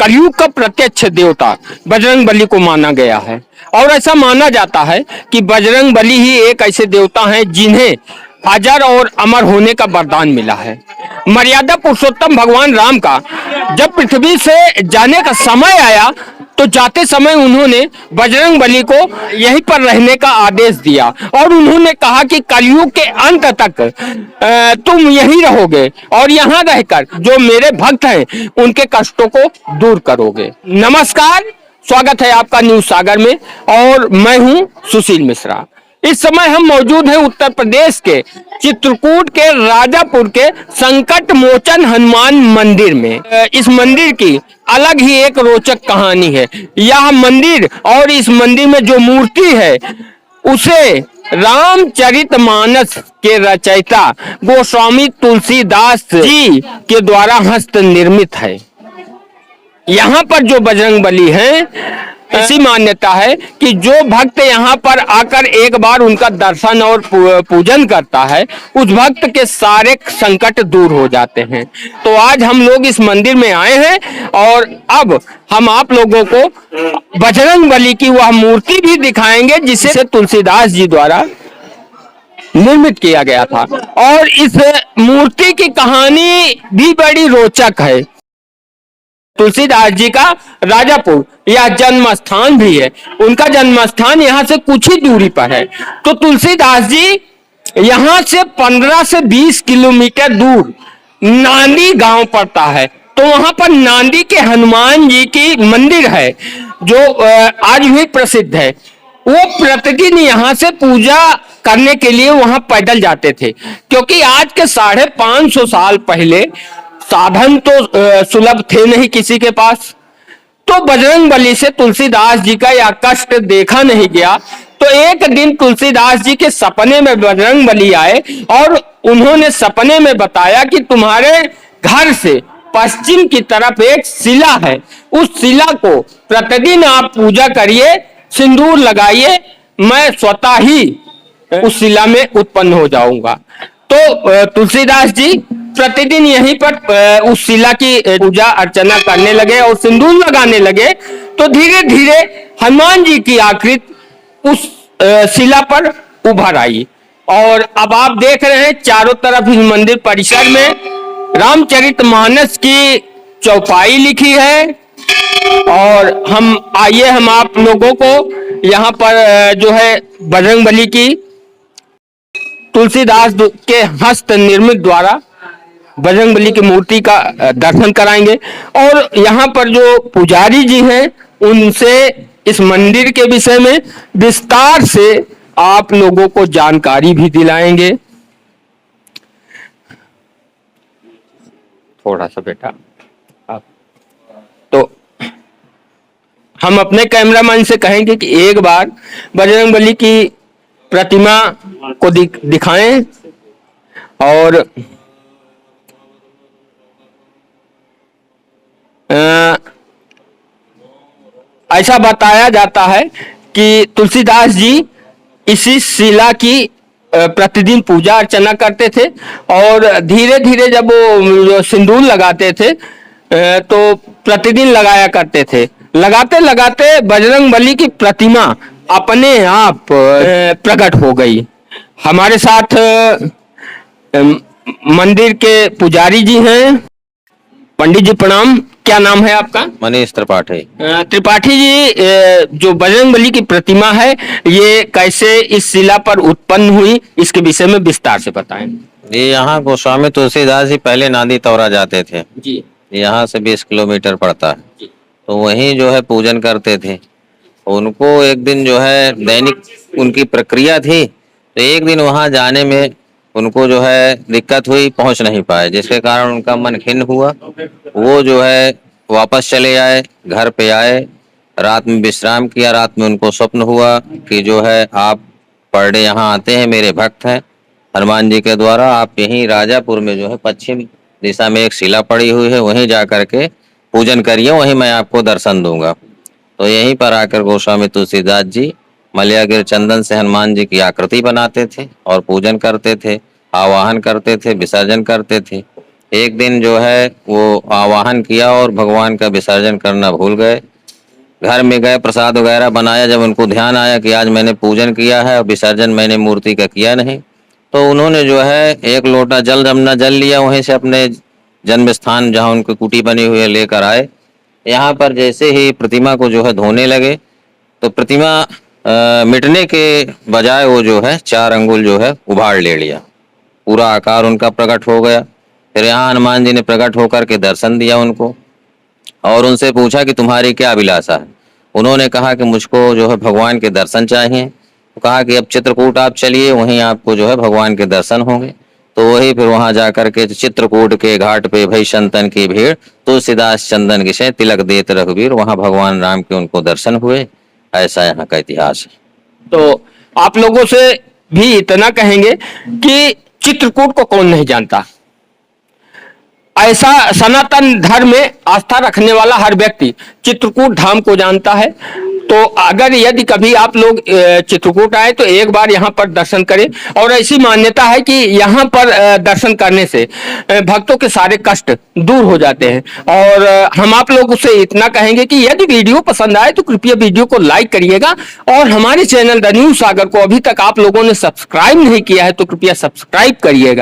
कलयुग का प्रत्यक्ष देवता बजरंग बली को माना गया है। और ऐसा माना जाता है कि बजरंग बली ही एक ऐसे देवता हैं जिन्हें अजर और अमर होने का वरदान मिला है। मर्यादा पुरुषोत्तम भगवान राम का जब पृथ्वी से जाने का समय आया तो जाते समय उन्होंने बजरंग बली को यहीं पर रहने का आदेश दिया और उन्होंने कहा कि कलयुग के अंत तक तुम यहीं रहोगे और यहाँ रहकर जो मेरे भक्त हैं उनके कष्टों को दूर करोगे। नमस्कार, स्वागत है आपका न्यूज सागर में और मैं हूँ सुशील मिश्रा। इस समय हम मौजूद हैं उत्तर प्रदेश के चित्रकूट के राजापुर के संकट मोचन हनुमान मंदिर में। इस मंदिर की अलग ही एक रोचक कहानी है। यह मंदिर और इस मंदिर में जो मूर्ति है उसे रामचरितमानस के रचयिता गोस्वामी तुलसीदास जी के द्वारा हस्त निर्मित है। यहाँ पर जो बजरंग बली हैं, ऐसी मान्यता है कि जो भक्त यहाँ पर आकर एक बार उनका दर्शन और पूजन करता है उस भक्त के सारे संकट दूर हो जाते हैं। तो आज हम लोग इस मंदिर में आए हैं और अब हम आप लोगों को बजरंग बली की वह मूर्ति भी दिखाएंगे जिसे तुलसीदास जी द्वारा निर्मित किया गया था। और इस मूर्ति की कहानी भी बड़ी रोचक है। तुलसीदास जी का राजापुर यह जन्म स्थान भी है। उनका जन्म स्थान यहाँ से कुछ ही दूरी पर है। तो तुलसीदास जी यहाँ से 15 से 20 किलोमीटर दूर नांदी गांव पड़ता है। तो वहां पर नांदी के हनुमान जी की मंदिर है जो आज भी प्रसिद्ध है। वो प्रतिदिन यहाँ से पूजा करने के लिए वहां पैदल जाते थे, क्योंकि आज के 550 साल पहले साधन तो सुलभ थे नहीं किसी के पास। तो बजरंग बली से तुलसीदास जी का यह कष्ट देखा नहीं गया। तो एक दिन तुलसीदास जी के सपने में बजरंग बली आए और उन्होंने सपने में बताया कि तुम्हारे घर से पश्चिम की तरफ एक शिला है, उस शिला को प्रतिदिन आप पूजा करिए, सिंदूर लगाइए, मैं स्वतः ही उस शिला में उत्पन्न हो जाऊंगा। तो तुलसीदास जी प्रतिदिन यहीं पर उस शिला की पूजा अर्चना करने लगे और सिंदूर लगाने लगे। तो धीरे धीरे हनुमान जी की आकृति उस शिला पर उभर आई और अब आप देख रहे हैं चारों तरफ इस मंदिर परिसर में रामचरितमानस की चौपाई लिखी है। और हम आप लोगों को यहाँ पर जो है बजरंग बली की तुलसीदास के हस्त निर्मित द्वारा बजरंग बली की मूर्ति का दर्शन कराएंगे और यहाँ पर जो पुजारी जी हैं उनसे इस मंदिर के विषय में विस्तार से आप लोगों को जानकारी भी दिलाएंगे। थोड़ा सा बेटा आप तो हम अपने कैमरामैन से कहेंगे कि एक बार बजरंग बली की प्रतिमा को दिखाएं। और ऐसा बताया जाता है कि तुलसीदास जी इसी शिला की प्रतिदिन पूजा अर्चना करते थे और धीरे धीरे जब वो सिंदूर लगाते थे तो प्रतिदिन लगाया करते थे। लगाते लगाते बजरंग बली की प्रतिमा अपने आप प्रकट हो गई। हमारे साथ मंदिर के पुजारी जी हैं। पंडित जी प्रणाम, क्या नाम है आपका? मनीष त्रिपाठी। त्रिपाठी जी, जो बजरंग बली की प्रतिमा है ये कैसे इस शिला पर उत्पन्न हुई, इसके विषय में विस्तार से बताएं। ये यहाँ गोस्वामी तुलसीदास जी पहले नांदी तौरा जाते थे जी। यहाँ से 20 किलोमीटर पड़ता है जी। तो वहीं जो है पूजन करते थे। उनको एक दिन जो है दैनिक उनकी प्रक्रिया थी, तो एक दिन वहां जाने में उनको जो है दिक्कत हुई, पहुंच नहीं पाए, जिसके कारण उनका मन खिन्न हुआ। वो जो है वापस चले आए, घर पे आए, रात में विश्राम किया। रात में उनको स्वप्न हुआ कि जो है आप पर डे यहाँ आते हैं, मेरे भक्त हैं हनुमान जी के द्वारा, आप यहीं राजापुर में जो है पश्चिम दिशा में एक शिला पड़ी हुई है, वहीं जा करके पूजन करिए, वहीं मैं आपको दर्शन दूंगा। तो यहीं पर आकर गोस्वामी तुलसीदास जी मलयागिर चंदन से हनुमान जी की आकृति बनाते थे और पूजन करते थे, आवाहन करते थे, विसर्जन करते थे। एक दिन जो है वो आवाहन किया और भगवान का विसर्जन करना भूल गए। घर में गए, प्रसाद वगैरह बनाया, जब उनको ध्यान आया कि आज मैंने पूजन किया है और विसर्जन मैंने मूर्ति का किया नहीं, तो उन्होंने जो है एक लोटा जल, जमुना जल लिया, वहीं से अपने जन्म स्थान जहाँ उनकी कुटी बनी हुई है लेकर आए। यहाँ पर जैसे ही प्रतिमा को जो है धोने लगे तो प्रतिमा मिटने के बजाय वो जो है 4 अंगुल जो है उभार ले लिया, पूरा आकार उनका प्रकट हो गया। फिर यहाँ हनुमान जी ने प्रकट होकर के दर्शन दिया उनको और उनसे पूछा कि तुम्हारी क्या अभिलाषा है। उन्होंने कहा कि मुझको जो है भगवान के दर्शन चाहिए। तो कहा कि अब चित्रकूट आप चलिए, वहीं आपको जो है भगवान के दर्शन होंगे। तो वही फिर वहां जाकर के चित्रकूट के घाट पे भई संतन की भीड़, तुलसीदास चंदन किसे तिलक देत रघुवीर, वहां भगवान राम के उनको दर्शन हुए। ऐसा यहाँ का इतिहास है। तो आप लोगों से भी इतना कहेंगे कि चित्रकूट को कौन नहीं जानता। ऐसा सनातन धर्म में आस्था रखने वाला हर व्यक्ति चित्रकूट धाम को जानता है। तो अगर यदि कभी आप लोग चित्रकूट आए तो एक बार यहाँ पर दर्शन करें। और ऐसी मान्यता है कि यहाँ पर दर्शन करने से भक्तों के सारे कष्ट दूर हो जाते हैं। और हम आप लोगों से इतना कहेंगे कि यदि वीडियो पसंद आए तो कृपया वीडियो को लाइक करिएगा और हमारे चैनल द न्यूज़ सागर को अभी तक आप लोगों ने सब्सक्राइब नहीं किया है तो कृपया सब्सक्राइब करिएगा।